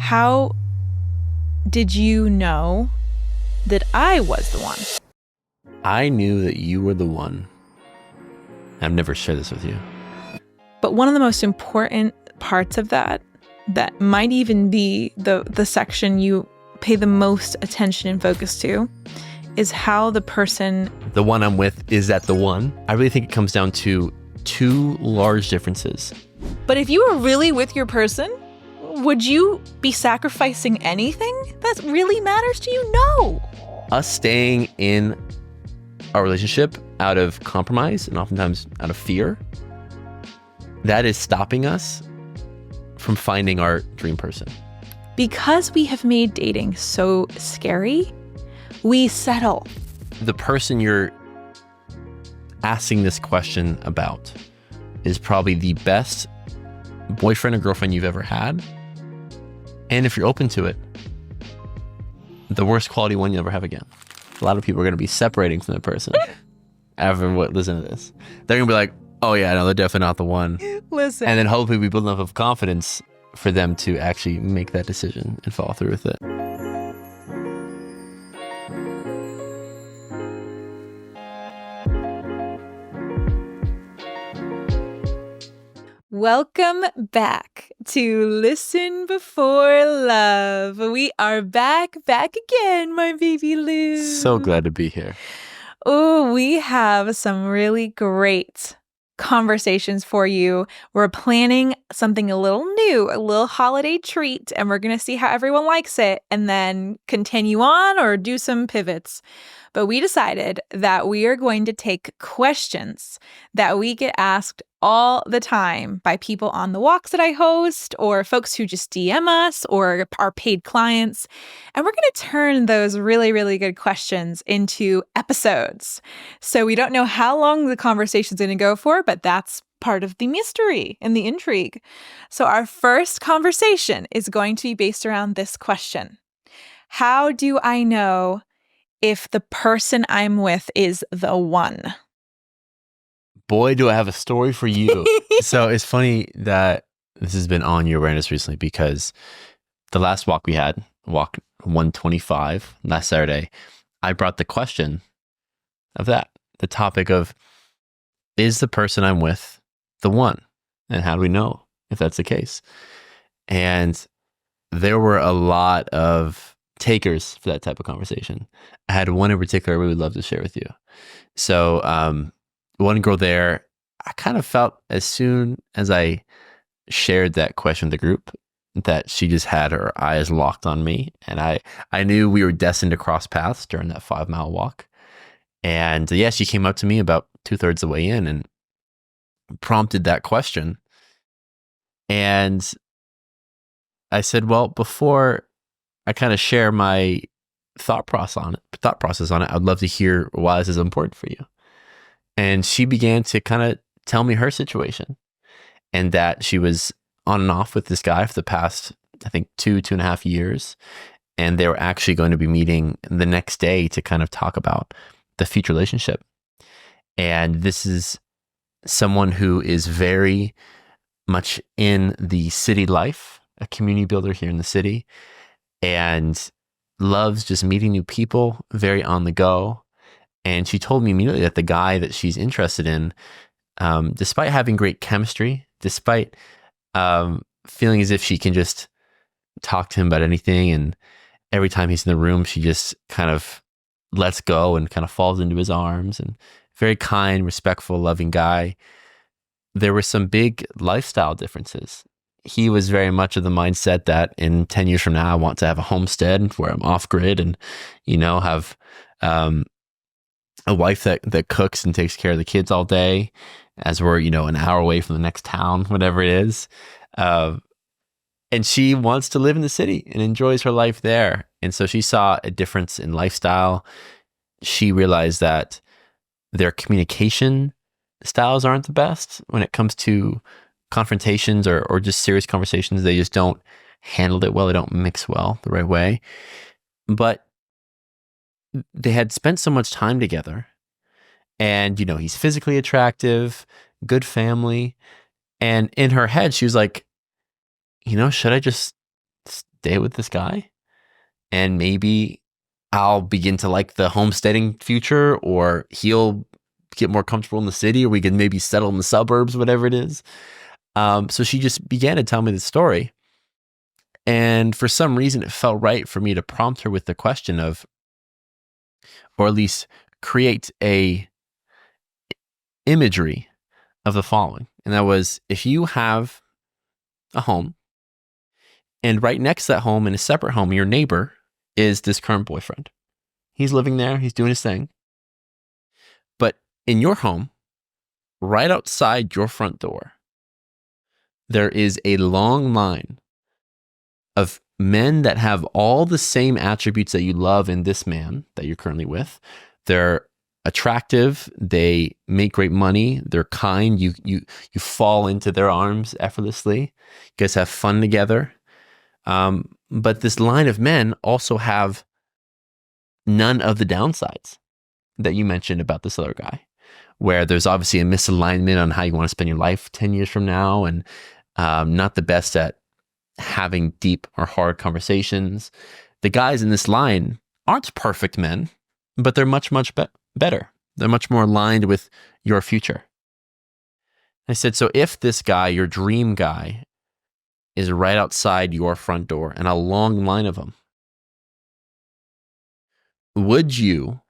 how did you know that I was the one? I knew that you were the one. I've never shared this with you. But one of the most important parts of that might even be the section you pay the most attention and focus to, is how the person... The one I'm with, is that the one? I really think it comes down to two large differences. But if you were really with your person, would you be sacrificing anything that really matters to you? No. Us staying in our relationship out of compromise and oftentimes out of fear, that is stopping us from finding our dream person. Because we have made dating so scary, we settle. The person you're asking this question about is probably the best boyfriend or girlfriend you've ever had. And if you're open to it, the worst quality one you'll ever have again. A lot of people are going to be separating from that person after listen to this. They're going to be like, oh yeah, no, they're definitely not the one. Listen. And then hopefully we build enough of confidence for them to actually make that decision and follow through with it. Welcome back to Listen Before Love. We are back again, my baby Lou. So glad to be here. Oh, we have some really great conversations for you. We're planning something a little new, a little holiday treat, and we're going to see how everyone likes it and then continue on or do some pivots. But we decided that we are going to take questions that we get asked all the time by people on the walks that I host or folks who just DM us or our paid clients. And we're going to turn those really, really good questions into episodes. So we don't know how long the conversation's going to go for, but that's part of the mystery and the intrigue. So our first conversation is going to be based around this question. How do I know if the person I'm with is the one? Boy, do I have a story for you. So it's funny that this has been on your awareness recently because the last walk we had, walk 125, last Saturday, I brought the question of that, the topic of, is the person I'm with the one? And how do we know if that's the case? And there were a lot of takers for that type of conversation. I had one in particular we would love to share with you. So, one girl there, I kind of felt as soon as I shared that question with the group that she just had her eyes locked on me. And I knew we were destined to cross paths during that 5-mile walk. And yeah, she came up to me about 2/3 of the way in and prompted that question. And I said, well, before I kind of share my thought process on it, I'd love to hear why this is important for you. And she began to kind of tell me her situation and that she was on and off with this guy for the past, I think, 2.5 years. And they were actually going to be meeting the next day to kind of talk about the future relationship. And this is someone who is very much in the city life, a community builder here in the city, and loves just meeting new people, very on the go. And she told me immediately that the guy that she's interested in, despite having great chemistry, despite feeling as if she can just talk to him about anything, and every time he's in the room, she just kind of lets go and kind of falls into his arms, and very kind, respectful, loving guy. There were some big lifestyle differences. He was very much of the mindset that in 10 years from now, I want to have a homestead where I'm off grid and, have a wife that cooks and takes care of the kids all day, as we're, an hour away from the next town, whatever it is. And she wants to live in the city and enjoys her life there. And so she saw a difference in lifestyle. She realized that their communication styles aren't the best when it comes to confrontations or just serious conversations. They just don't handle it well. They don't mix well the right way. But they had spent so much time together, and he's physically attractive, good family, and in her head she was like, should I just stay with this guy and maybe I'll begin to like the homesteading future, or he'll get more comfortable in the city, or we can maybe settle in the suburbs, whatever it is. So she just began to tell me the story. And for some reason, it felt right for me to prompt her with the question of, or at least create a imagery of the following. And that was, if you have a home, and right next to that home in a separate home, your neighbor is this current boyfriend. He's living there, he's doing his thing. But in your home, right outside your front door, there is a long line of men that have all the same attributes that you love in this man that you're currently with. They're attractive, they make great money, they're kind, you fall into their arms effortlessly. You guys have fun together. But this line of men also have none of the downsides that you mentioned about this other guy, where there's obviously a misalignment on how you want to spend your life 10 years from now, and not the best at having deep or hard conversations. The guys in this line aren't perfect men, but they're much better. They're much more aligned with your future. I said, so if this guy, your dream guy, is right outside your front door and a long line of them, would you,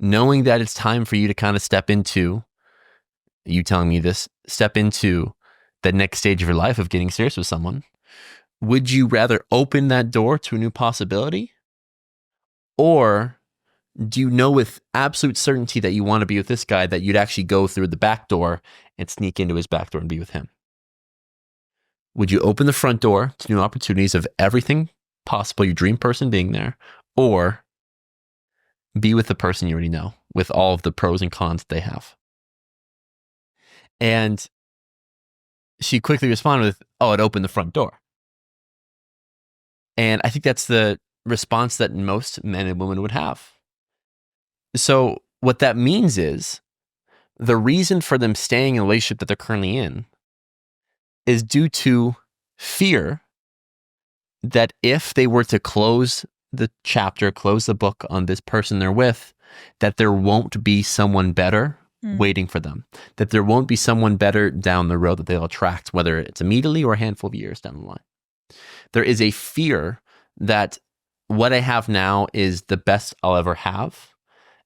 knowing that it's time for you to kind of step into, you telling me this, step into the next stage of your life of getting serious with someone, would you rather open that door to a new possibility? Or do you know with absolute certainty that you want to be with this guy, that you'd actually go through the back door and sneak into his back door and be with him? Would you open the front door to new opportunities of everything possible, your dream person being there, or be with the person you already know with all of the pros and cons that they have? And she quickly responded with, oh, I'd open the front door. And I think that's the response that most men and women would have. So what that means is the reason for them staying in a relationship that they're currently in is due to fear that if they were to close the chapter, close the book on this person they're with, that there won't be someone better waiting for them, that there won't be someone better down the road that they'll attract, whether it's immediately or a handful of years down the line. There is a fear that what I have now is the best I'll ever have.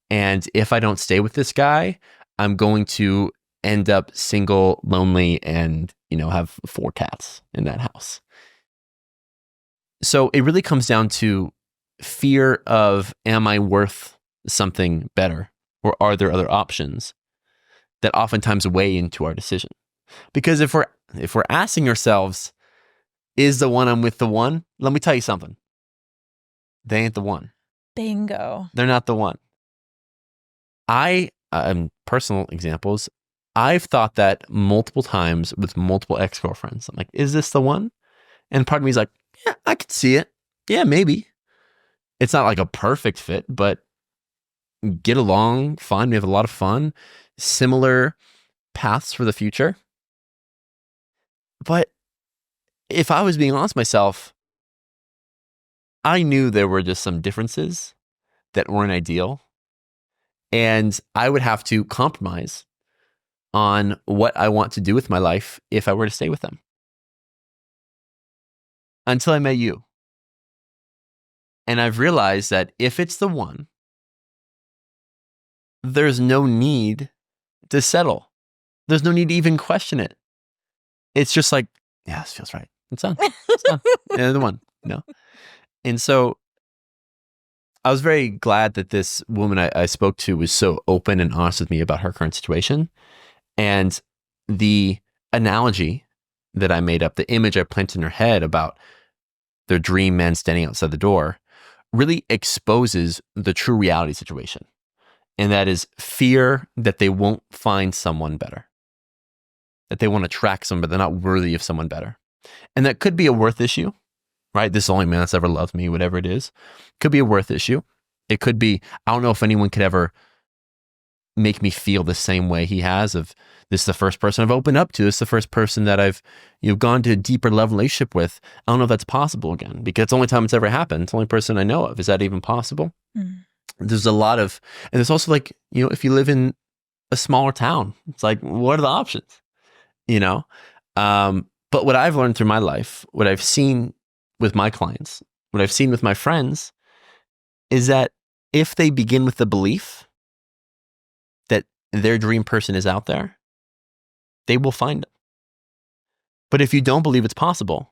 And if I don't stay with this guy, I'm going to end up single, lonely, and, have 4 cats in that house. So it really comes down to fear of, am I worth something better? Or are there other options that oftentimes weigh into our decision? Because if we're asking ourselves, is the one I'm with the one? Let me tell you something. They ain't the one. Bingo. They're not the one. Personal examples, I've thought that multiple times with multiple ex-girlfriends. I'm like, is this the one? And part of me is like, yeah, I could see it. Yeah, maybe. It's not like a perfect fit, but get along fine. We have a lot of fun. Similar paths for the future. But if I was being honest with myself, I knew there were just some differences that weren't ideal. And I would have to compromise on what I want to do with my life if I were to stay with them. Until I met you. And I've realized that if it's the one, there's no need to settle. There's no need to even question it. It's just like, yeah, this feels right. It's done. It's done. Yeah, the one. And so I was very glad that this woman I spoke to was so open and honest with me about her current situation. And the analogy that I made up, the image I planted in her head about their dream man standing outside the door, really exposes the true reality situation. And that is fear that they won't find someone better, that they won't attract someone, but they're not worthy of someone better. And that could be a worth issue, right? This is the only man that's ever loved me, whatever it is. Could be a worth issue. It could be, I don't know if anyone could ever make me feel the same way he has of this is the first person I've opened up to. This is the first person that I've gone to a deeper level relationship with. I don't know if that's possible again, because it's the only time it's ever happened. It's the only person I know of. Is that even possible? Mm. There's a lot of, and there's also like, if you live in a smaller town, it's like, what are the options? But what I've learned through my life, what I've seen with my clients, what I've seen with my friends is that if they begin with the belief that their dream person is out there, they will find them. But if you don't believe it's possible,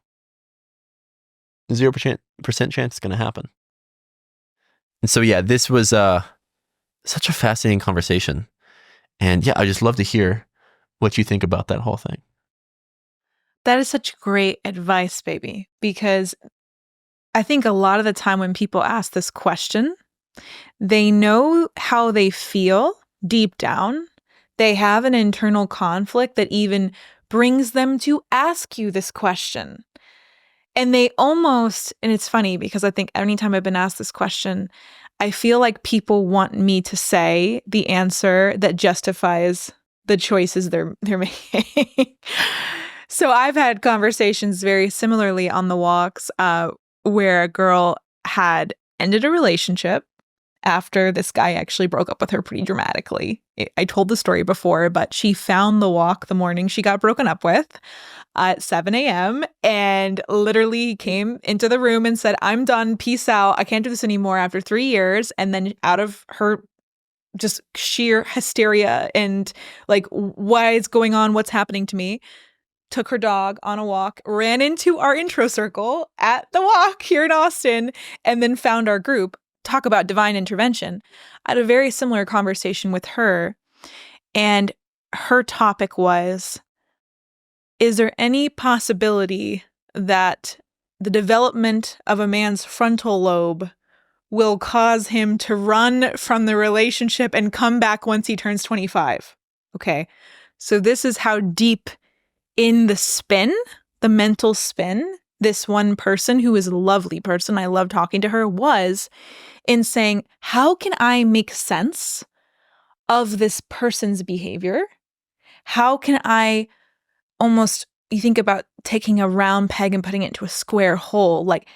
0% chance it's going to happen. And so, yeah, this was such a fascinating conversation. And yeah, I just love to hear what you think about that whole thing. That is such great advice, baby, because I think a lot of the time when people ask this question, they know how they feel deep down. They have an internal conflict that even brings them to ask you this question. And they almost, and it's funny because I think anytime I've been asked this question, I feel like people want me to say the answer that justifies the choices they're making. So I've had conversations very similarly on the walks where a girl had ended a relationship after this guy actually broke up with her pretty dramatically. I told the story before, but she found the walk the morning she got broken up with at 7 a.m. and literally came into the room and said, "I'm done. Peace out. I can't do this anymore," after 3 years. And then out of her just sheer hysteria and like, what is going on? What's happening to me? Took her dog on a walk, ran into our intro circle at the walk here in Austin, and then found our group. Talk about divine intervention. I had a very similar conversation with her, and her topic was, is there any possibility that the development of a man's frontal lobe will cause him to run from the relationship and come back once he turns 25? Okay, so this is how deep in the spin, the mental spin, this one person who is a lovely person, I love talking to her, was in saying, how can I make sense of this person's behavior? How can I almost, you think about taking a round peg and putting it into a square hole, like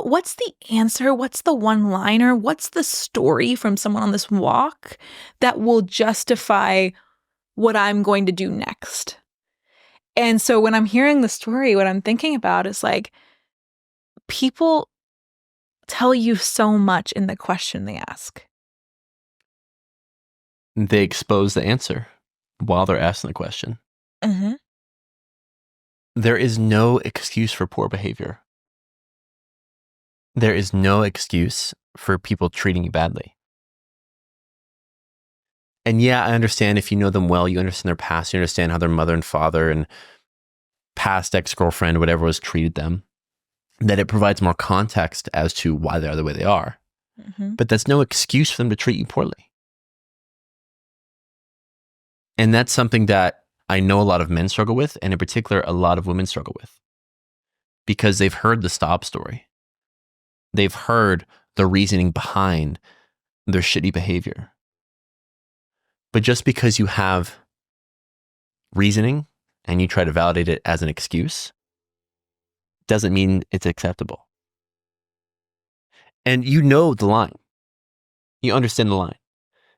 what's the answer? What's the one-liner? What's the story from someone on this walk that will justify what I'm going to do next? And so when I'm hearing the story, what I'm thinking about is like, people tell you so much in the question they ask. They expose the answer while they're asking the question. Mm-hmm. There is no excuse for poor behavior. There is no excuse for people treating you badly. And yeah, I understand if you know them well, you understand their past, you understand how their mother and father and past ex-girlfriend, whatever was treated them, that it provides more context as to why they are the way they are. Mm-hmm. But that's no excuse for them to treat you poorly. And that's something that I know a lot of men struggle with, and in particular, a lot of women struggle with, because they've heard the stop story. They've heard the reasoning behind their shitty behavior. But just because you have reasoning and you try to validate it as an excuse doesn't mean it's acceptable. And you know the line. You understand the line.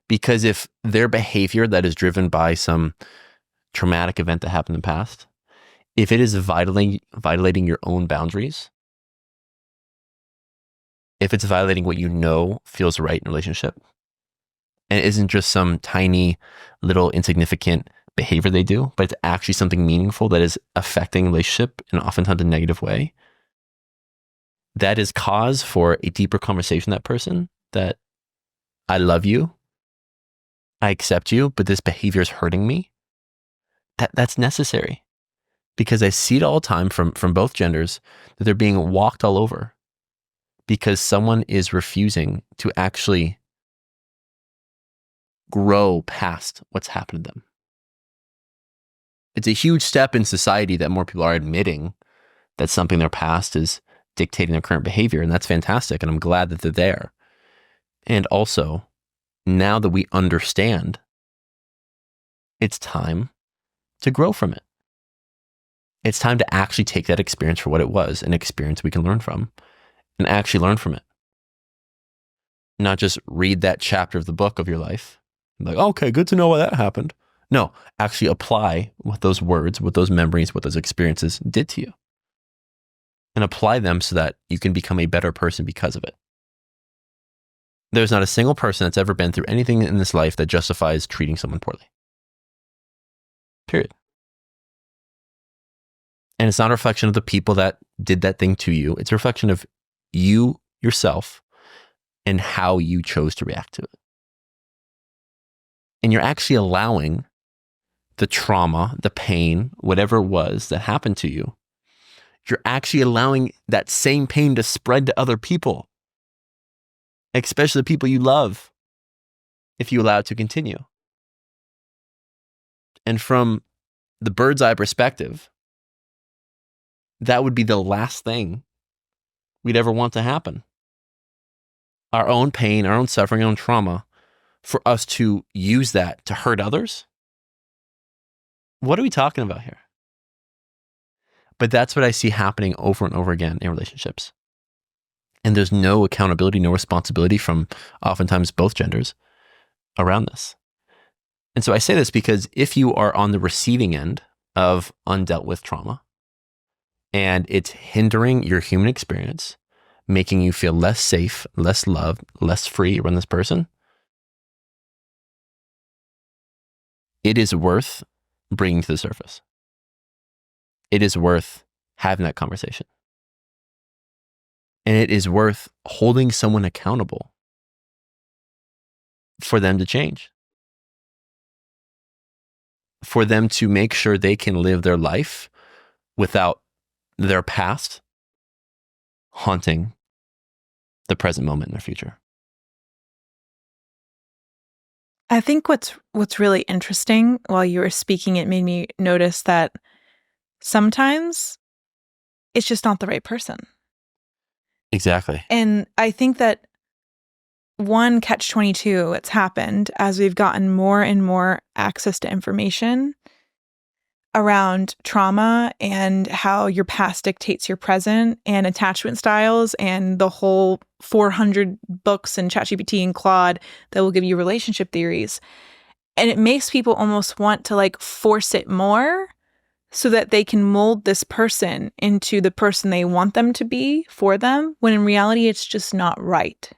Because if their behavior that is driven by some traumatic event that happened in the past, if it is violating your own boundaries, if it's violating what you know feels right in a relationship, and it isn't just some tiny little insignificant behavior they do, but it's actually something meaningful that is affecting a relationship in oftentimes a negative way, that is cause for a deeper conversation with that person that I love you, I accept you, but this behavior is hurting me. That's necessary, because I see it all the time from both genders that they're being walked all over because someone is refusing to actually grow past what's happened to them. It's a huge step in society that more people are admitting that something in their past is dictating their current behavior, and that's fantastic, and I'm glad that they're there. And also, now that we understand it's time to grow from it. It's time to actually take that experience for what it was, an experience we can learn from, and actually learn from it. Not just read that chapter of the book of your life. Like, okay, good to know why that happened. No, actually apply what those words, what those memories, what those experiences did to you. And apply them so that you can become a better person because of it. There's not a single person that's ever been through anything in this life that justifies treating someone poorly. Period. And it's not a reflection of the people that did that thing to you. It's a reflection of you, yourself, and how you chose to react to it. And you're actually allowing the trauma, the pain, whatever it was that happened to you, you're actually allowing that same pain to spread to other people, especially the people you love, if you allow it to continue. And from the bird's eye perspective, that would be the last thing we'd ever want to happen. Our own pain, our own suffering, our own trauma, for us to use that to hurt others? What are we talking about here? But that's what I see happening over and over again in relationships. And there's no accountability, no responsibility from oftentimes both genders around this. And so I say this because if you are on the receiving end of undealt with trauma and it's hindering your human experience, making you feel less safe, less loved, less free around this person, it is worth bringing to the surface. It is worth having that conversation. And it is worth holding someone accountable for them to change. For them to make sure they can live their life without their past haunting the present moment in their future. I think what's really interesting while you were speaking, it made me notice that sometimes it's just not the right person. Exactly. And I think that one catch-22 it's happened as we've gotten more and more access to information around trauma and how your past dictates your present and attachment styles and the whole 400 books and ChatGPT and Claude that will give you relationship theories. And it makes people almost want to like force it more so that they can mold this person into the person they want them to be for them, when in reality, it's just not right.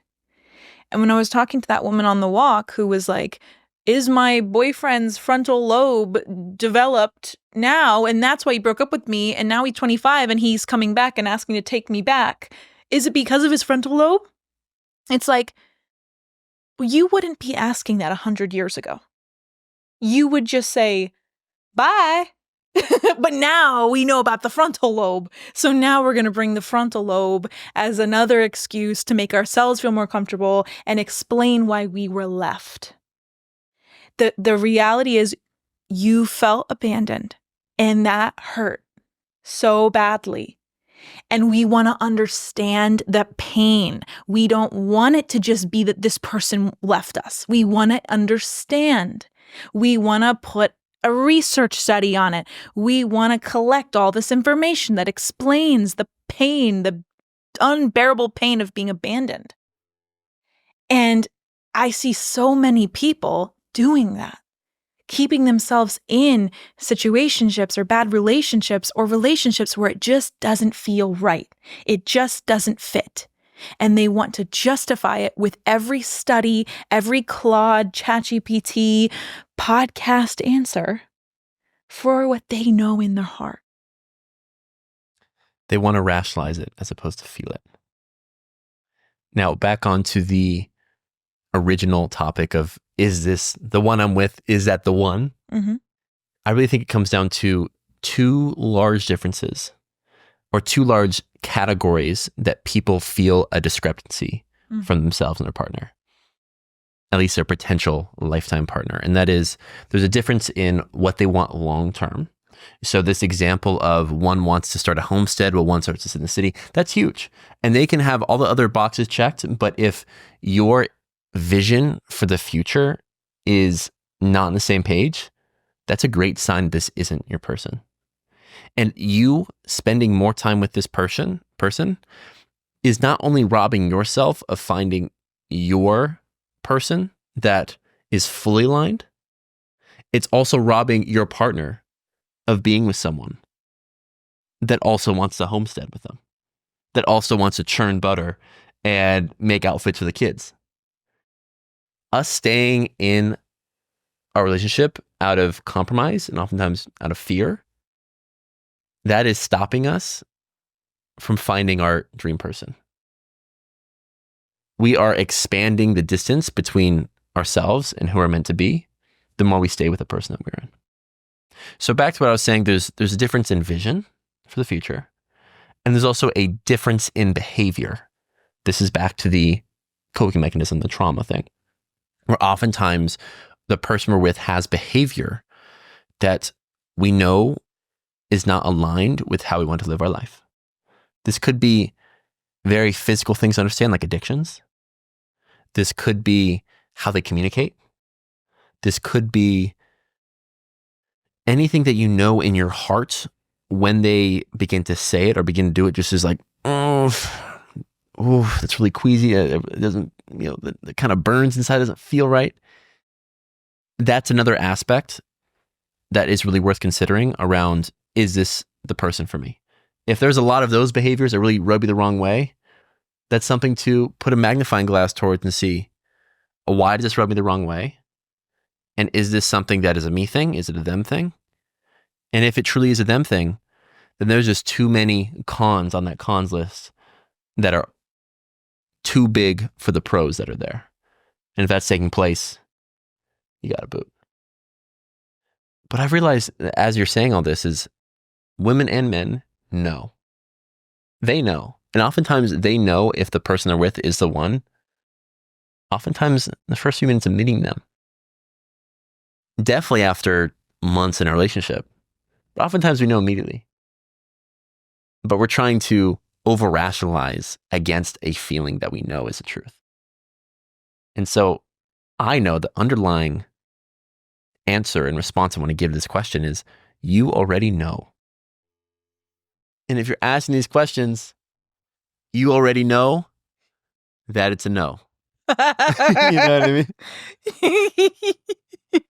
And when I was talking to that woman on the walk who was like, is my boyfriend's frontal lobe developed now? And that's why he broke up with me. And now he's 25 and he's coming back and asking to take me back. Is it because of his frontal lobe? It's like, you wouldn't be asking that 100 years ago. You would just say, bye. But now we know about the frontal lobe. So now we're going to bring the frontal lobe as another excuse to make ourselves feel more comfortable and explain why we were left. The reality is you felt abandoned and that hurt so badly. And we want to understand the pain. We don't want it to just be that this person left us. We want to understand. We want to put a research study on it. We want to collect all this information that explains the pain, the unbearable pain of being abandoned. And I see so many people doing that, keeping themselves in situationships or bad relationships or relationships where it just doesn't feel right. It just doesn't fit. And they want to justify it with every study, every Claude, ChatGPT, podcast answer for what they know in their heart. They want to rationalize it as opposed to feel it. Now, back onto the original topic of, is this the one I'm with? Is that the one? Mm-hmm. I really think it comes down to two large differences or two large categories that people feel a discrepancy from themselves and their partner, at least their potential lifetime partner. And that is, there's a difference in what they want long-term. So this example of one wants to start a homestead while one starts to sit in the city, that's huge. And they can have all the other boxes checked, but if your vision for the future is not on the same page, that's a great sign this isn't your person. And you spending more time with this person is not only robbing yourself of finding your person that is fully aligned, it's also robbing your partner of being with someone that also wants to homestead with them, that also wants to churn butter and make outfits for the kids. Us staying in our relationship out of compromise and oftentimes out of fear, that is stopping us from finding our dream person. We are expanding the distance between ourselves and who we're meant to be the more we stay with the person that we're in. So back to what I was saying, there's a difference in vision for the future, and there's also a difference in behavior. This is back to the coping mechanism, the trauma thing, where oftentimes the person we're with has behavior that we know is not aligned with how we want to live our life. This could be very physical things to understand, like addictions. This could be how they communicate. This could be anything that you know in your heart when they begin to say it or begin to do it just is like, oh, that's really queasy. It doesn't, the kind of burns inside, doesn't feel right. That's another aspect that is really worth considering around, is this the person for me? If there's a lot of those behaviors that really rub you the wrong way, that's something to put a magnifying glass towards and see, why does this rub me the wrong way? And is this something that is a me thing? Is it a them thing? And if it truly is a them thing, then there's just too many cons on that cons list that are too big for the pros that are there. And if that's taking place, you got to boot. But I've realized that as you're saying all this is women and men know. They know. And oftentimes they know if the person they're with is the one. Oftentimes the first few minutes of meeting them. Definitely after months in a relationship. But oftentimes we know immediately. But we're trying to over-rationalize against a feeling that we know is the truth. And so I know the underlying answer and response I want to give this question is, you already know. And if you're asking these questions, you already know that it's a no. You know what I mean?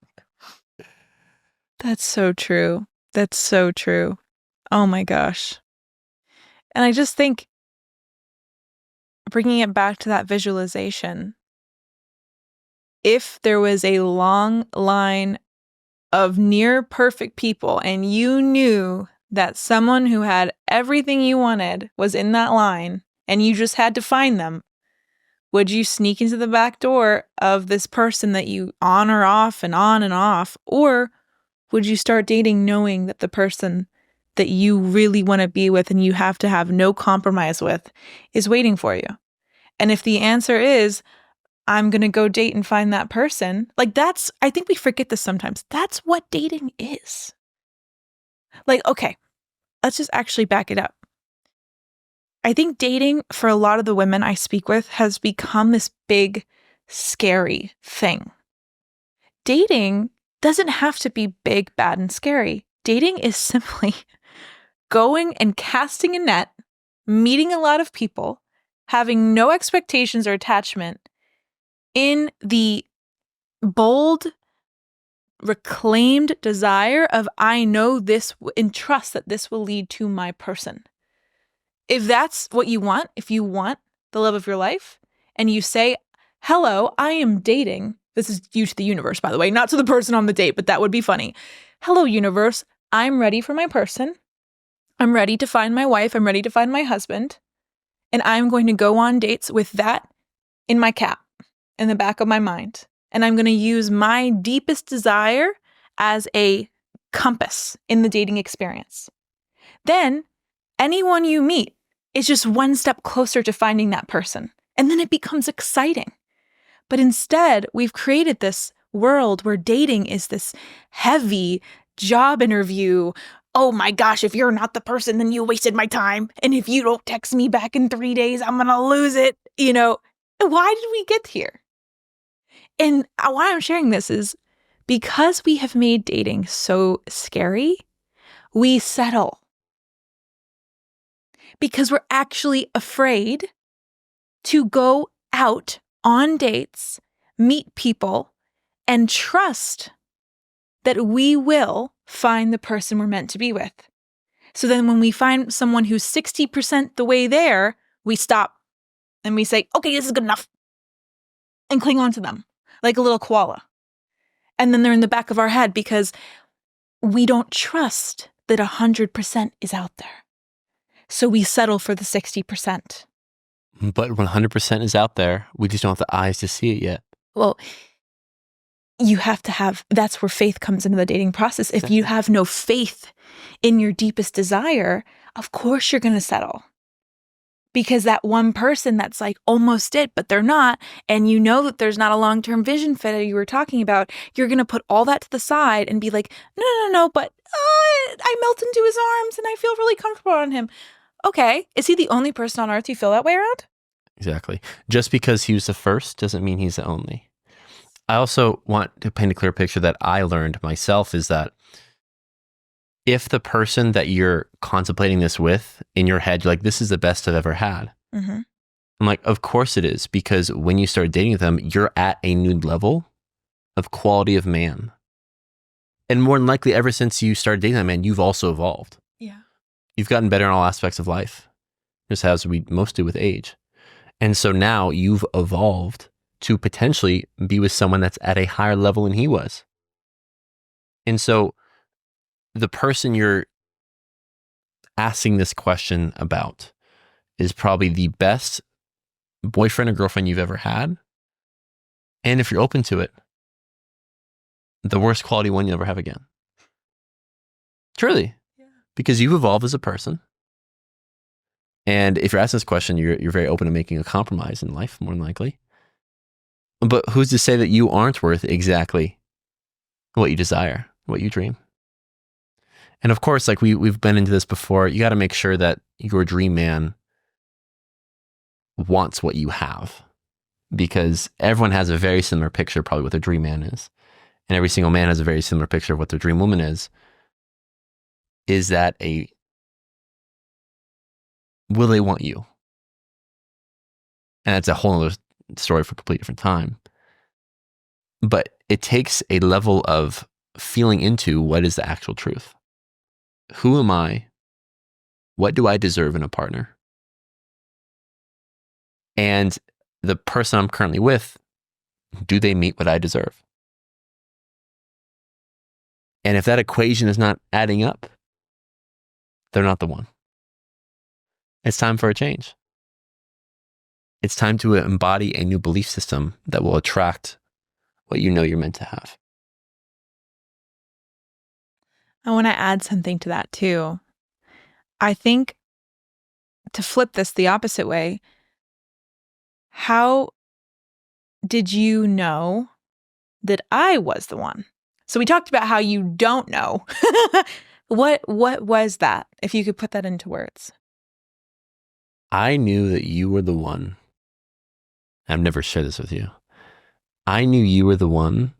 That's so true. That's so true. Oh my gosh. And I just think, bringing it back to that visualization, if there was a long line of near perfect people and you knew that someone who had everything you wanted was in that line and you just had to find them, would you sneak into the back door of this person that you on or off and on and off? Or would you start dating knowing that the person that you really want to be with and you have to have no compromise with is waiting for you? And if the answer is, I'm going to go date and find that person, like that's, I think we forget this sometimes. That's what dating is. Like, okay, let's just actually back it up. I think dating for a lot of the women I speak with has become this big, scary thing. Dating doesn't have to be big, bad, and scary. Dating is simply going and casting a net, meeting a lot of people, having no expectations or attachment, in the bold, reclaimed desire of, I know this and trust that this will lead to my person. If that's what you want, if you want the love of your life, and you say, hello, I am dating. This is you to the universe, by the way, not to the person on the date, but that would be funny. Hello, universe. I'm ready for my person. I'm ready to find my wife. I'm ready to find my husband. And I'm going to go on dates with that in my cap, in the back of my mind. And I'm going to use my deepest desire as a compass in the dating experience. Then anyone you meet is just one step closer to finding that person. And then it becomes exciting. But instead, we've created this world where dating is this heavy job interview. Oh my gosh, if you're not the person, then you wasted my time. And if you don't text me back in 3 days, I'm going to lose it. Why did we get here? And why I'm sharing this is Because we have made dating so scary, we settle. Because we're actually afraid to go out on dates, meet people, and trust that we will find the person we're meant to be with. So then when we find someone who's 60% the way there, we stop and we say, okay, this is good enough, and cling on to them like a little koala. And then they're in the back of our head because we don't trust that 100% is out there. So we settle for the 60%. But 100% is out there. We just don't have the eyes to see it yet. Well, you have to have, that's where faith comes into the dating process. If you have no faith in your deepest desire, of course you're going to settle. Because that one person that's like almost it, but they're not, and you know that there's not a long-term vision fit that you were talking about, you're going to put all that to the side and be like, no, but I melt into his arms and I feel really comfortable on him. Okay, is he the only person on earth you feel that way around? Exactly. Just because he was the first doesn't mean he's the only. I also want to paint a clear picture that I learned myself is that if the person that you're contemplating this with in your head, you're like, this is the best I've ever had. Mm-hmm. I'm like, of course it is, because when you start dating them, you're at a new level of quality of man. And more than likely, ever since you started dating that man, you've also evolved. Yeah. You've gotten better in all aspects of life, just as we most do with age. And so now you've evolved to potentially be with someone that's at a higher level than he was. And so the person you're asking this question about is probably the best boyfriend or girlfriend you've ever had. And if you're open to it, the worst quality one you'll ever have again. Truly. Yeah. Because you've evolved as a person. And if you're asking this question, you're very open to making a compromise in life, more than likely. But who's to say that you aren't worth exactly what you desire, what you dream? And of course, like we've been into this before, you got to make sure that your dream man wants what you have, because everyone has a very similar picture, probably what their dream man is. And every single man has a very similar picture of what their dream woman is. Is that will they want you? And that's a whole other story for a completely different time. But it takes a level of feeling into what is the actual truth. Who am I? What do I deserve in a partner? And the person I'm currently with, do they meet what I deserve? And if that equation is not adding up, they're not the one. It's time for a change. It's time to embody a new belief system that will attract what you know you're meant to have. I want to add something to that too. I think to flip this the opposite way, how did you know that I was the one? So we talked about how you don't know. What was that? If you could put that into words. I knew that you were the one. I've never shared this with you. I knew you were the one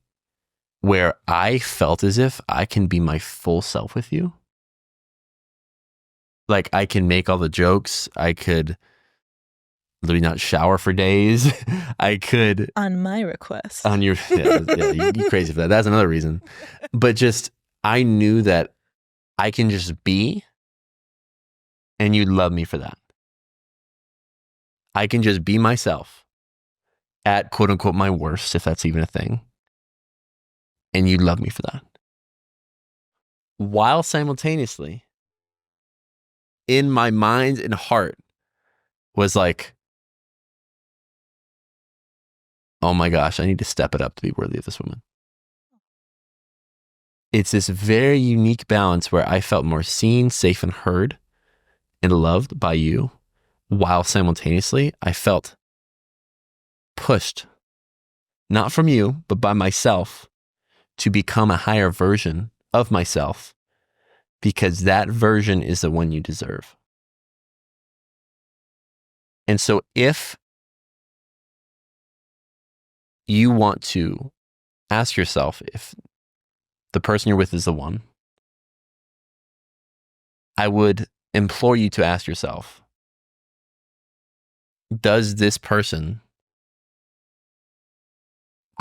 where I felt as if I can be my full self with you. Like I can make all the jokes. I could literally not shower for days. I could. On my request. On your, you're crazy for that. That's another reason. But just, I knew that I can just be and you love me for that. I can just be myself at quote unquote my worst, if that's even a thing. And you love me for that. While simultaneously, in my mind and heart was like, oh my gosh, I need to step it up to be worthy of this woman. It's this very unique balance where I felt more seen, safe, and heard and loved by you, while simultaneously I felt pushed, not from you, but by myself, to become a higher version of myself, because that version is the one you deserve. And so if you want to ask yourself if the person you're with is the one, I would implore you to ask yourself, does this person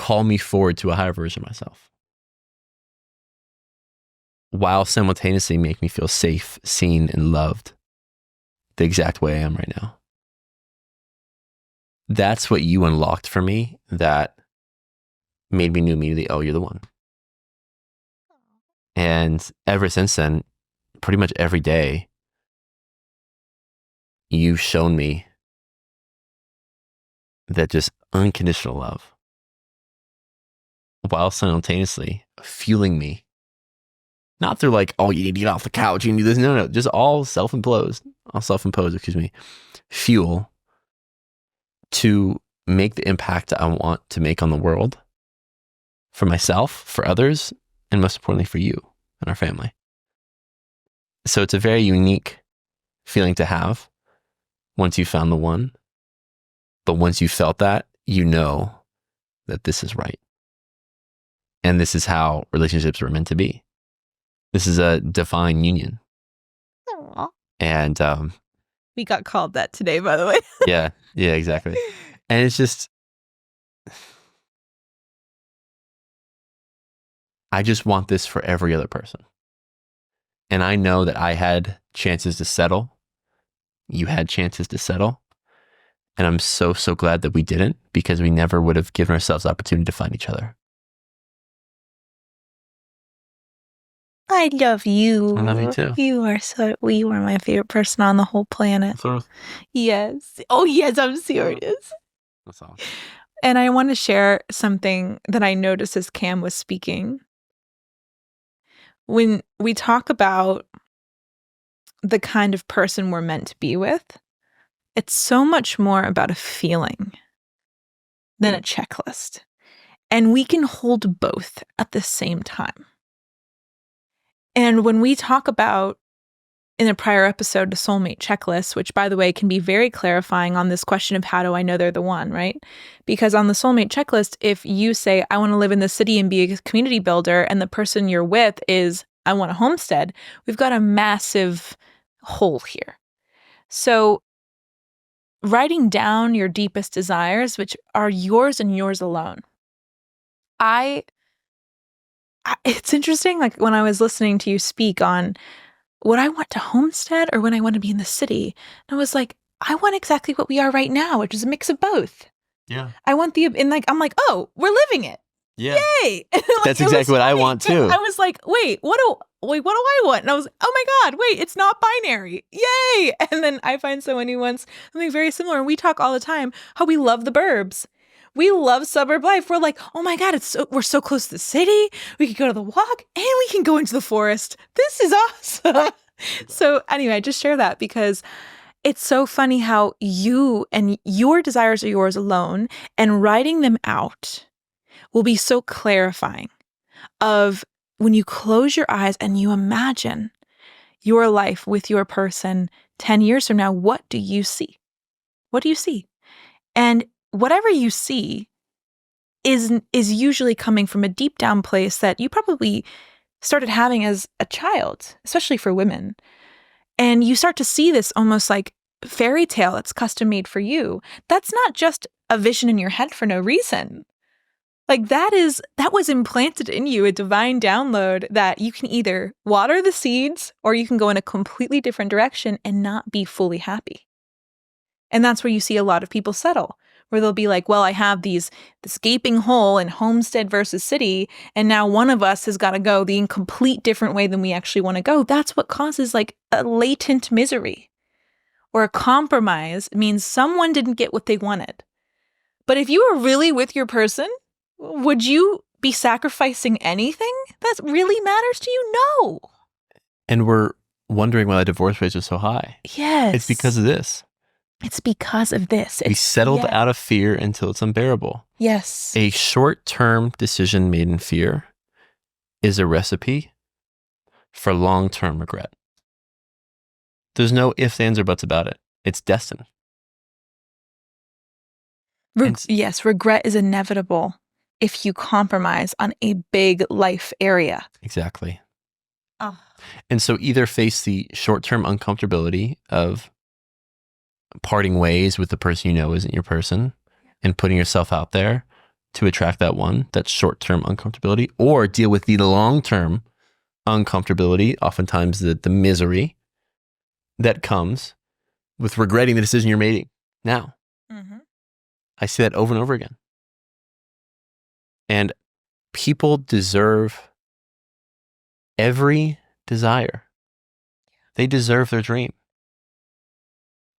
call me forward to a higher version of myself, while simultaneously make me feel safe, seen, and loved the exact way I am right now? That's what you unlocked for me that made me know immediately, oh, you're the one. And ever since then, pretty much every day, you've shown me that just unconditional love, while simultaneously fueling me. Not through like, oh, you need to get off the couch, you need to do this. No, just all self-imposed, fuel to make the impact I want to make on the world, for myself, for others, and most importantly for you and our family. So it's a very unique feeling to have once you found the one. But once you felt that, you know that this is right. And this is how relationships were meant to be. This is a divine union. Aww. And we got called that today, by the way. yeah, exactly. And it's just, I just want this for every other person. And I know that I had chances to settle. You had chances to settle. And I'm so glad that we didn't, because we never would have given ourselves the opportunity to find each other. I love you. I love you too. You are my favorite person on the whole planet. Yes. Oh, yes, I'm serious. That's awesome. And I want to share something that I noticed as Cam was speaking. When we talk about the kind of person we're meant to be with, it's so much more about a feeling than a checklist. And we can hold both at the same time. And when we talk about, in a prior episode, the soulmate checklist, which, by the way, can be very clarifying on this question of how do I know they're the one, right? Because on the soulmate checklist, if you say, I want to live in the city and be a community builder, and the person you're with is, I want a homestead, we've got a massive hole here. So writing down your deepest desires, which are yours and yours alone. It's interesting, like when I was listening to you speak on would I want to homestead or when I want to be in the city? And I was like, I want exactly what we are right now, which is a mix of both. Yeah. I want I'm like, oh, we're living it. Yeah. Yay. That's exactly what I want too. I was like, wait, what do I want? And I was, oh my God, wait, it's not binary. Yay. And then I find someone who wants something very similar. And we talk all the time how we love the burbs. We love suburb life. We're like, oh my God, we're so close to the city. We can go to the walk and we can go into the forest. This is awesome. So anyway, I just share that because it's so funny how you and your desires are yours alone, and writing them out will be so clarifying of when you close your eyes and you imagine your life with your person 10 years from now, what do you see? What do you see? And whatever you see is usually coming from a deep down place that you probably started having as a child, especially for women. And you start to see this almost like fairy tale that's custom made for you. That's not just a vision in your head for no reason. Like that was implanted in you, a divine download that you can either water the seeds or you can go in a completely different direction and not be fully happy. And that's where you see a lot of people settle, where they'll be like, well, I have this gaping hole in homestead versus city, and now one of us has got to go the incomplete different way than we actually want to go. That's what causes like a latent misery. Or a compromise means someone didn't get what they wanted. But if you were really with your person, would you be sacrificing anything that really matters to you? No. And we're wondering why the divorce rates are so high. Yes. It's because of this. It's because of this. We settled out of fear until it's unbearable. Yes. A short-term decision made in fear is a recipe for long-term regret. There's no ifs, ands, or buts about it. It's destined. Yes, regret is inevitable. if you compromise on a big life area. Exactly. Oh. And so either face the short-term uncomfortability of parting ways with the person you know isn't your person and putting yourself out there to attract that short-term uncomfortability, or deal with the long-term uncomfortability, oftentimes the misery that comes with regretting the decision you're making now. Mm-hmm. I see that over and over again. And people deserve every desire. They deserve their dream.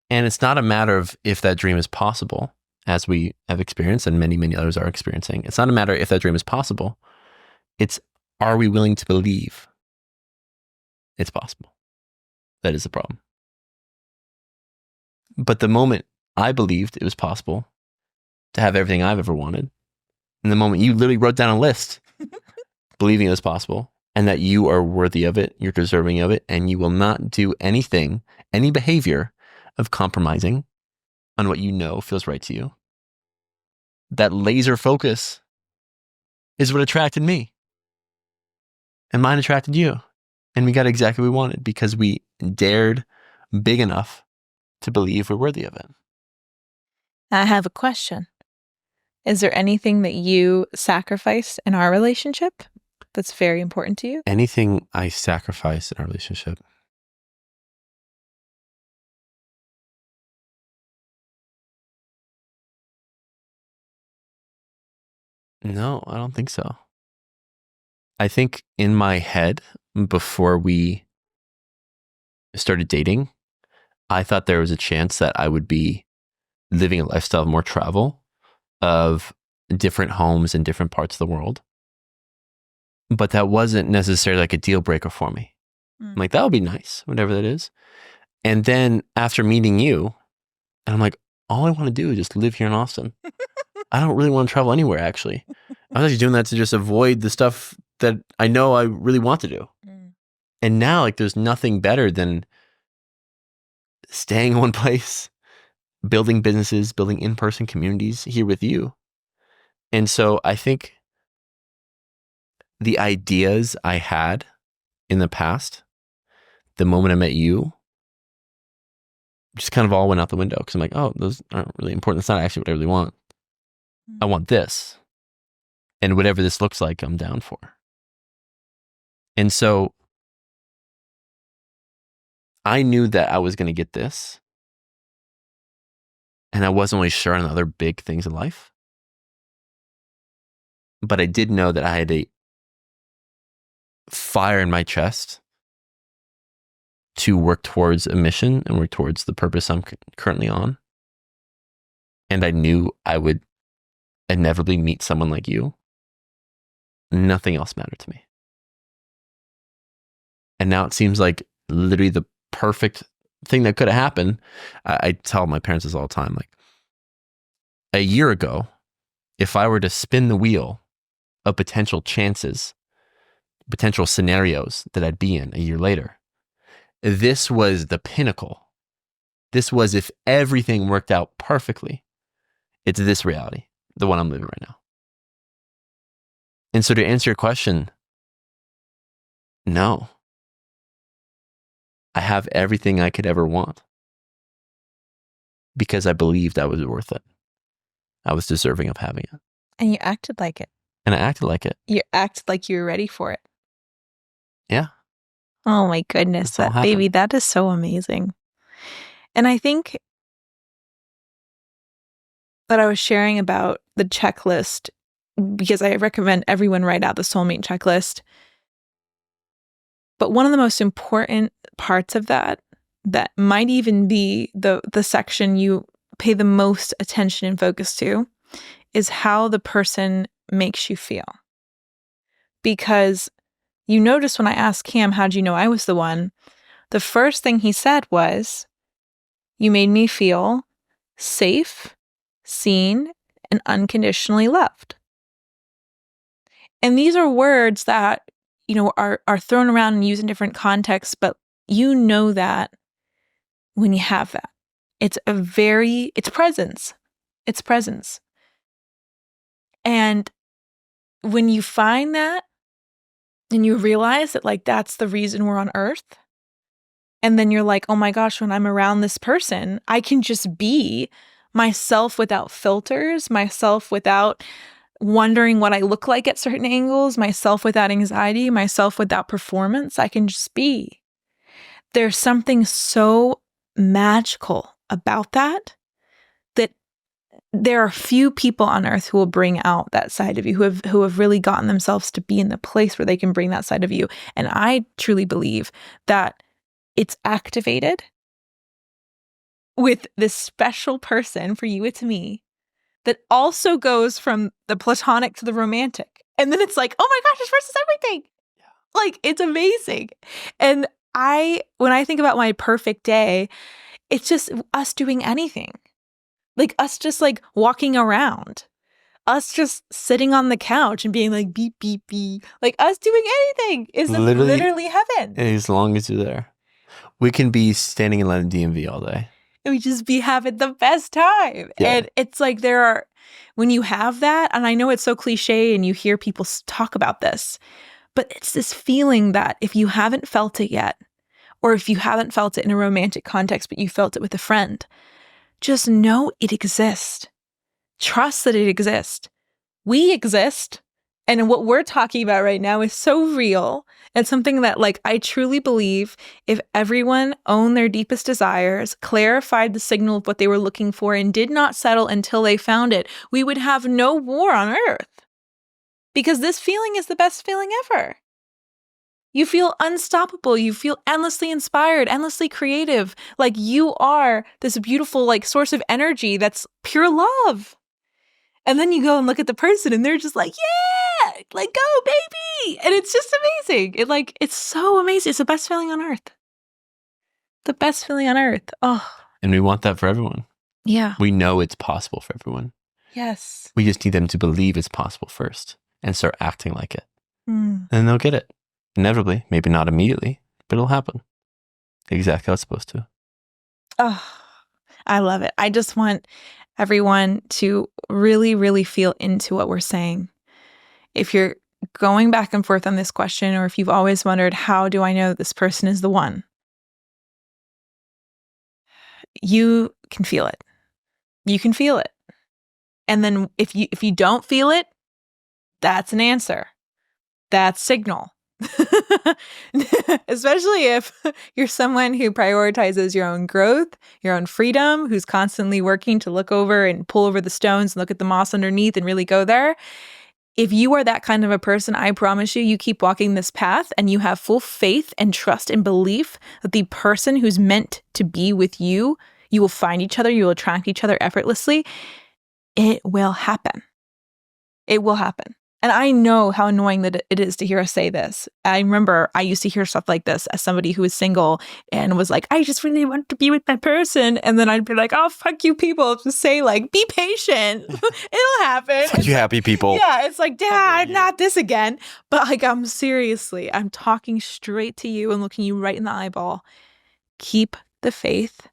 And it's not a matter of if that dream is possible, as we have experienced and many, many others are experiencing. It's not a matter if that dream is possible. It's, are we willing to believe it's possible? That is the problem. But the moment I believed it was possible to have everything I've ever wanted, and the moment you literally wrote down a list, believing it was possible, and that you are worthy of it, you're deserving of it, and you will not do anything, any behavior of compromising on what you know feels right to you. That laser focus is what attracted me. And mine attracted you. And we got exactly what we wanted because we dared big enough to believe we're worthy of it. I have a question. Is there anything that you sacrificed in our relationship that's very important to you? Anything I sacrifice in our relationship? No, I don't think so. I think in my head, before we started dating, I thought there was a chance that I would be living a lifestyle of more travel, of different homes in different parts of the world. But that wasn't necessarily like a deal breaker for me. I'm like, that would be nice, whatever that is. And then after meeting you, and I'm like, all I want to do is just live here in Austin. I don't really want to travel anywhere, actually. I was actually doing that to just avoid the stuff that I know I really want to do. And now, like, there's nothing better than staying in one place, building businesses, building in-person communities here with you. And so I think the ideas I had in the past, the moment I met you, just kind of all went out the window because I'm like, oh, those aren't really important. That's not actually what I really want. I want this. And whatever this looks like, I'm down for. And so I knew that I was going to get this. And I wasn't really sure on the other big things in life. But I did know that I had a fire in my chest to work towards a mission and work towards the purpose I'm currently on. And I knew I would inevitably meet someone like you. Nothing else mattered to me. And now it seems like literally the perfect thing that could have happened. I tell my parents this all the time. Like, a year ago, if I were to spin the wheel of potential chances, potential scenarios that I'd be in a year later, this was the pinnacle. This was, if everything worked out perfectly, it's this reality, the one I'm living right now. And so to answer your question, no. I have everything I could ever want because I believed I was worth it. I was deserving of having it. And you acted like it. And I acted like it. You acted like you were ready for it. Yeah. Oh my goodness, That's all happened. baby, that is so amazing. And I think that I was sharing about the checklist because I recommend everyone write out the soulmate checklist. But one of the most important parts of that might even be the section you pay the most attention and focus to, is how the person makes you feel. Because you notice when I asked Cam, how'd you know I was the one? The first thing he said was, you made me feel safe, seen, and unconditionally loved. And these are words that, you know, are thrown around and used in different contexts, but you know that when you have that. It's presence. It's presence. And when you find that and you realize that like that's the reason we're on earth, and then you're like, oh my gosh, when I'm around this person, I can just be myself without filters, myself without wondering what I look like at certain angles, myself without anxiety, myself without performance. I can just be. There's something so magical about that there are few people on earth who will bring out that side of you, who have really gotten themselves to be in the place where they can bring that side of you. And I truly believe that it's activated with this special person, for you it's me, that also goes from the platonic to the romantic. And then it's like, oh my gosh, this person's everything. Yeah. Like, it's amazing. And when I think about my perfect day, it's just us doing anything. Like us just like walking around, us just sitting on the couch and being like beep, beep, beep. Like us doing anything is literally heaven. As long as you're there. We can be standing in line at DMV all day. And we just be having the best time. Yeah. And it's like when you have that, and I know it's so cliche and you hear people talk about this, but it's this feeling that if you haven't felt it yet, or if you haven't felt it in a romantic context, but you felt it with a friend, just know it exists. Trust that it exists. We exist. And what we're talking about right now is so real. It's something that, like, I truly believe if everyone owned their deepest desires, clarified the signal of what they were looking for, and did not settle until they found it, we would have no war on earth. Because this feeling is the best feeling ever. You feel unstoppable. You feel endlessly inspired, endlessly creative. Like you are this beautiful, like, source of energy that's pure love. And then you go and look at the person and they're just like, yeah, like, go, baby. And it's just amazing. It's so amazing. It's the best feeling on earth. The best feeling on earth. Oh. And we want that for everyone. Yeah. We know it's possible for everyone. Yes. We just need them to believe it's possible first and start acting like it. And they'll get it. Inevitably, maybe not immediately, but it'll happen. Exactly how it's supposed to. Oh, I love it. I just want everyone to really, really feel into what we're saying. If you're going back and forth on this question, or if you've always wondered, how do I know that this person is the one? You can feel it. You can feel it. And then if you don't feel it, that's an answer. That's signal. Especially if you're someone who prioritizes your own growth, your own freedom, who's constantly working to look over and pull over the stones and look at the moss underneath and really go there. If you are that kind of a person, I promise you keep walking this path and you have full faith and trust and belief that the person who's meant to be with you, you will find each other, you will attract each other effortlessly. It will happen. It will happen. And I know how annoying that it is to hear us say this. I remember I used to hear stuff like this as somebody who was single and was like, I just really want to be with that person. And then I'd be like, oh, fuck you people. Just say, like, be patient. It'll happen. Fuck you happy people. Yeah, it's like, Dad, not this again. But like, I'm talking straight to you and looking you right in the eyeball. Keep the faith.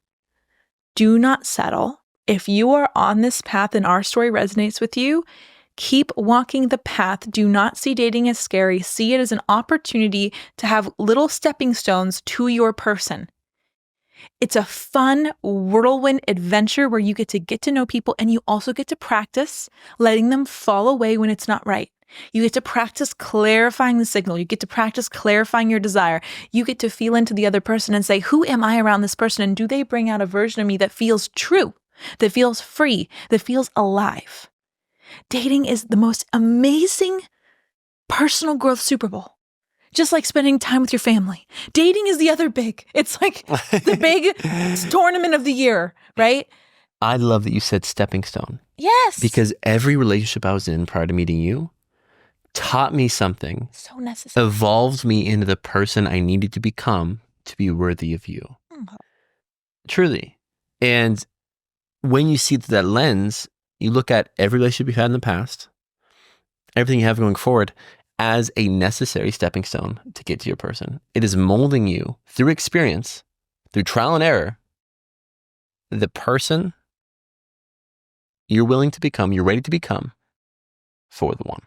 Do not settle. If you are on this path and our story resonates with you, keep walking the path. Do not see dating as scary. See it as an opportunity to have little stepping stones to your person. It's a fun whirlwind adventure where you get to know people, and you also get to practice letting them fall away when it's not right. You get to practice clarifying the signal. You get to practice clarifying your desire. You get to feel into the other person and say, who am I around this person? And do they bring out a version of me that feels true, that feels free, that feels alive? Dating is the most amazing personal growth Super Bowl. Just like spending time with your family. Dating is the other big. It's like the big tournament of the year, right? I love that you said stepping stone. Yes. Because every relationship I was in prior to meeting you taught me something. So necessary. Evolved me into the person I needed to become to be worthy of you. Mm-hmm. Truly. And when you see through that lens, you look at every relationship you've had in the past, everything you have going forward, as a necessary stepping stone to get to your person. It is molding you through experience, through trial and error, the person you're willing to become, you're ready to become for the one.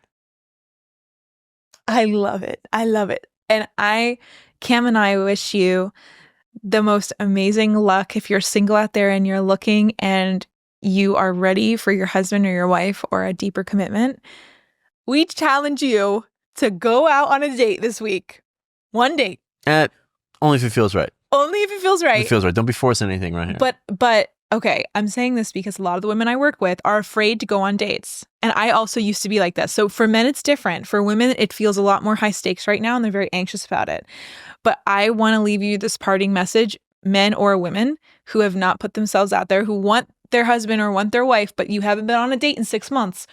I love it. I love it. And Cam and I wish you the most amazing luck if you're single out there and you're looking and you are ready for your husband or your wife or a deeper commitment. We challenge you to go out on a date this week. One date. Only if it feels right. Only if it feels right. If it feels right. Don't be forcing anything right here. But okay, I'm saying this because a lot of the women I work with are afraid to go on dates. And I also used to be like that. So for men, it's different. For women, it feels a lot more high stakes right now and they're very anxious about it. But I want to leave you this parting message, men or women who have not put themselves out there, who want their husband or want their wife, but you haven't been on a date in 6 months.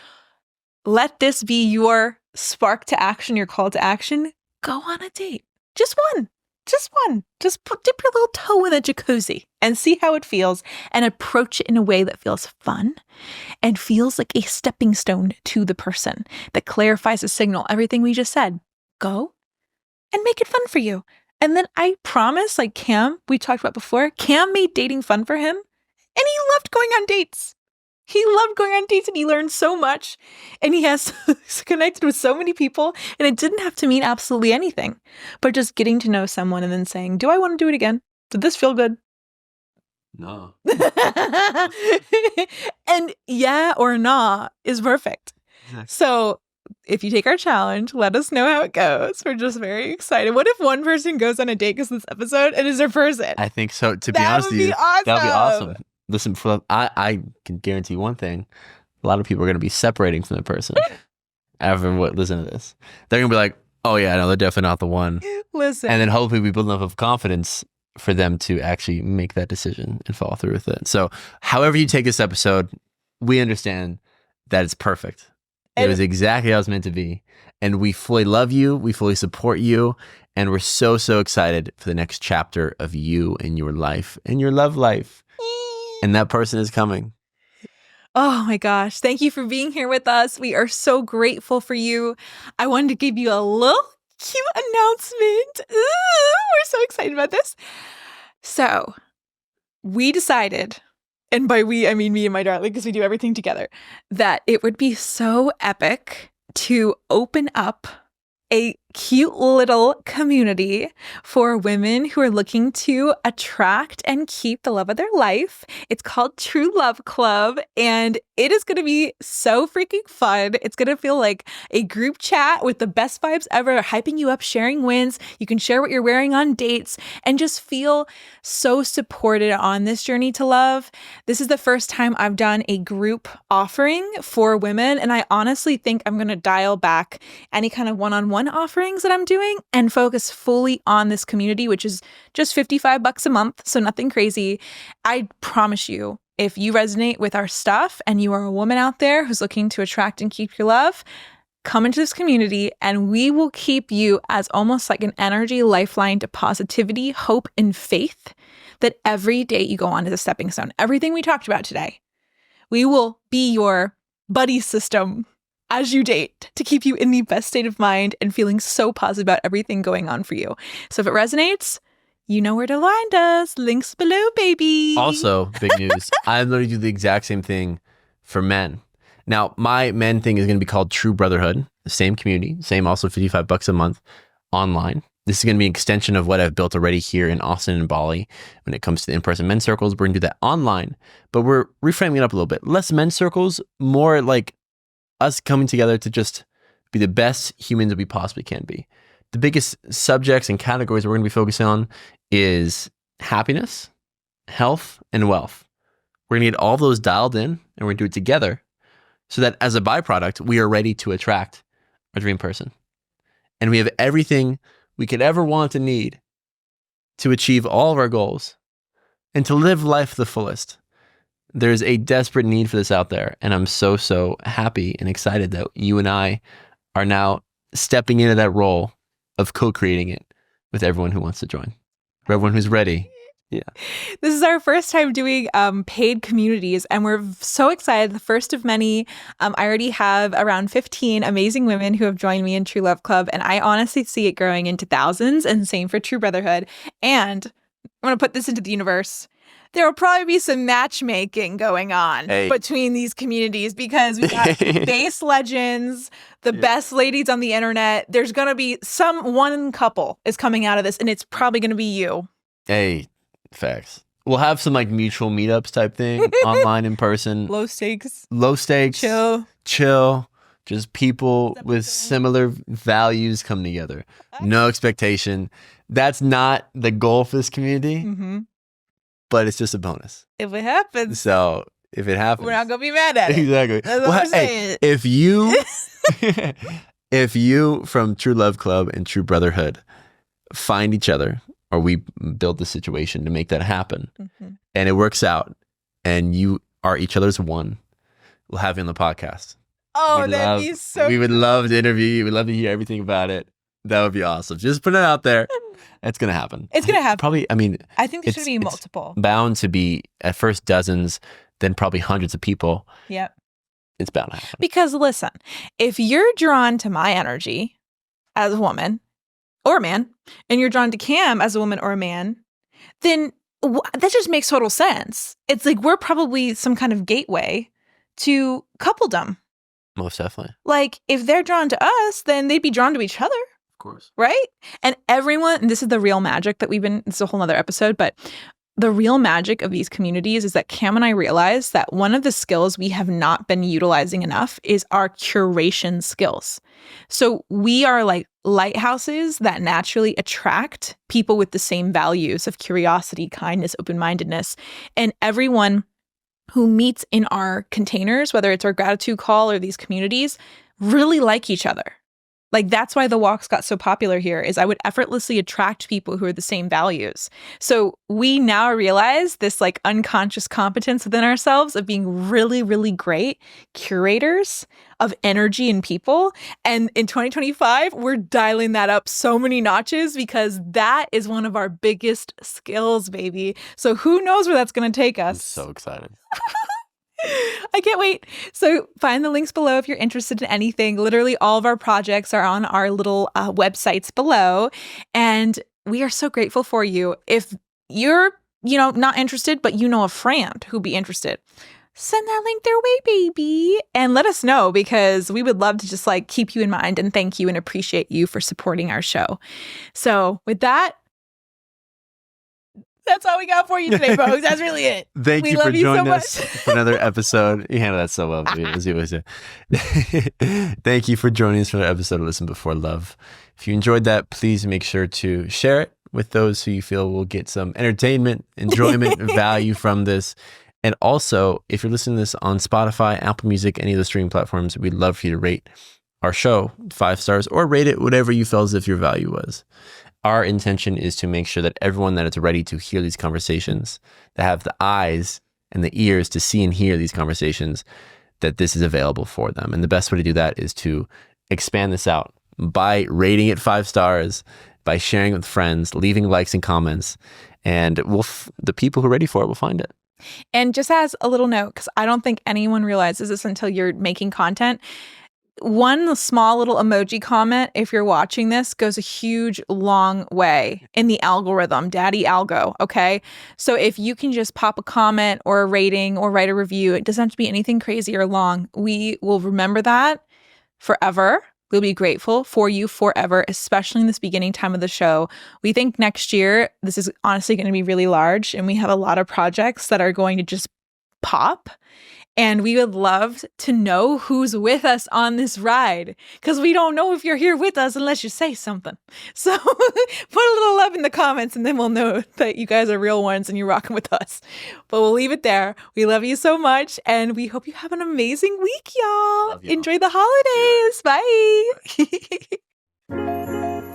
Let this be your spark to action, your call to action. Go on a date. Just one. Just one. Just dip your little toe in the jacuzzi and see how it feels and approach it in a way that feels fun and feels like a stepping stone to the person that clarifies the signal. Everything we just said. Go and make it fun for you. And then I promise, like Cam, we talked about before, Cam made dating fun for him and he loved going on dates. He loved going on dates and he learned so much and he has connected with so many people and it didn't have to mean absolutely anything, but just getting to know someone and then saying, do I want to do it again? Did this feel good? No. And yeah or nah is perfect. Exactly. So if you take our challenge, let us know how it goes. We're just very excited. What if one person goes on a date because of this episode and is their person? I think so. To be honest with you, awesome. That would be awesome. Listen, I can guarantee one thing. A lot of people are going to be separating from the person after listen to this. They're going to be like, oh yeah, no, they're definitely not the one. Listen. And then hopefully we build enough of confidence for them to actually make that decision and follow through with it. So however you take this episode, we understand that it's perfect. It was exactly how it was meant to be. And we fully love you. We fully support you. And we're so, so excited for the next chapter of you and your life and your love life. And that person is coming. Oh my gosh. Thank you for being here with us. We are so grateful for you. I wanted to give you a little cute announcement. Ooh, we're so excited about this. So we decided, and by we, I mean me and my darling, because we do everything together, that it would be so epic to open up a cute little community for women who are looking to attract and keep the love of their life. It's called True Love Club, and it is going to be so freaking fun. It's going to feel like a group chat with the best vibes ever, hyping you up, sharing wins. You can share what you're wearing on dates and just feel so supported on this journey to love. This is the first time I've done a group offering for women, and I honestly think I'm going to dial back any kind of one-on-one offerings that I'm doing and focus fully on this community, which is just $55 a month. So nothing crazy. I promise you, if you resonate with our stuff and you are a woman out there who's looking to attract and keep your love, come into this community and we will keep you as almost like an energy lifeline to positivity, hope, and faith that every day you go on is a stepping stone. Everything we talked about today, we will be your buddy system as you date to keep you in the best state of mind and feeling so positive about everything going on for you. So if it resonates, you know where to find us. Links below, baby. Also, big news. I'm going to do the exact same thing for men. Now, my men thing is going to be called True Brotherhood. The same community, same also $55 a month online. This is going to be an extension of what I've built already here in Austin and Bali. When it comes to the in-person men's circles, we're going to do that online, but we're reframing it up a little bit. Less men's circles, more like us coming together to just be the best humans that we possibly can be. The biggest subjects and categories we're going to be focusing on is happiness, health, and wealth. We're going to get all those dialed in and we're going to do it together so that as a byproduct, we are ready to attract our dream person. And we have everything we could ever want and need to achieve all of our goals and to live life to the fullest. There's a desperate need for this out there. And I'm so, so happy and excited that you and I are now stepping into that role of co-creating it with everyone who wants to join, for everyone who's ready. Yeah. This is our first time doing paid communities, and we're so excited. The first of many. I already have around 15 amazing women who have joined me in True Love Club, and I honestly see it growing into thousands, and same for True Brotherhood. And I'm going to put this into the universe. there will probably be some matchmaking going on between these communities because we got base legends, the best ladies on the internet. There's going to be one couple is coming out of this, and it's probably going to be you. Hey, facts. We'll have some like mutual meetups type thing, online, in person. Low stakes. Chill. Just people with similar values come together. No expectation. That's not the goal for this community, but it's just a bonus. If it happens. So if it happens, we're not going to be mad at it. Exactly. That's what we're saying. If you from True Love Club and True Brotherhood find each other, or we build the situation to make that happen, and it works out, and you are each other's one, we'll have you on the podcast. Oh, that'd be so We would love to interview you. We'd love to hear everything about it. That would be awesome. Just put it out there. It's going to happen. It's going to happen. Probably, I think there should be multiple. Bound to be, at first, dozens, then probably hundreds of people. Yep. It's bound to happen. Because listen, if you're drawn to my energy as a woman or a man, and you're drawn to Cam as a woman or a man, then that just makes total sense. It's like we're probably some kind of gateway to coupledom. Most definitely. Like, if they're drawn to us, then they'd be drawn to each other. Of course. Right? And everyone, and this is the real magic that it's a whole nother episode, but the real magic of these communities is that Cam and I realized that one of the skills we have not been utilizing enough is our curation skills. So we are like lighthouses that naturally attract people with the same values of curiosity, kindness, open-mindedness, and everyone who meets in our containers, whether it's our gratitude call or these communities, really like each other. Like, that's why the walks got so popular here, is I would effortlessly attract people who are the same values. So we now realize this like unconscious competence within ourselves of being really, really great curators of energy and people. And in 2025, we're dialing that up so many notches because that is one of our biggest skills, baby. So who knows where that's going to take us? I'm so excited. I can't wait. So find the links below if you're interested in anything. Literally all of our projects are on our little websites below. And we are so grateful for you. If you're, not interested, but you know a friend who'd be interested, send that link their way, baby. And let us know, because we would love to just like keep you in mind and thank you and appreciate you for supporting our show. So with that, that's all we got for you today, folks. That's really it. Thank you for joining us for another episode. You handled that so well. As you always do. Thank you for joining us for another episode of Listen Before Love. If you enjoyed that, please make sure to share it with those who you feel will get some entertainment, enjoyment, value from this. And also, if you're listening to this on Spotify, Apple Music, any of the streaming platforms, we'd love for you to rate our show 5 stars or rate it whatever you felt as if your value was. Our intention is to make sure that everyone that is ready to hear these conversations, that have the eyes and the ears to see and hear these conversations, that this is available for them. And the best way to do that is to expand this out by rating it 5 stars, by sharing it with friends, leaving likes and comments, and the people who are ready for it will find it. And just as a little note, because I don't think anyone realizes this until you're making content, one small little emoji comment, if you're watching this, goes a huge, long way in the algorithm, daddy algo, okay? So if you can just pop a comment or a rating or write a review, it doesn't have to be anything crazy or long. We will remember that forever. We'll be grateful for you forever, especially in this beginning time of the show. We think next year, this is honestly going to be really large, and we have a lot of projects that are going to just pop. And we would love to know who's with us on this ride, because we don't know if you're here with us unless you say something. So put a little love in the comments, and then we'll know that you guys are real ones and you're rocking with us. But we'll leave it there. We love you so much, and we hope you have an amazing week, y'all. Enjoy the holidays. Bye.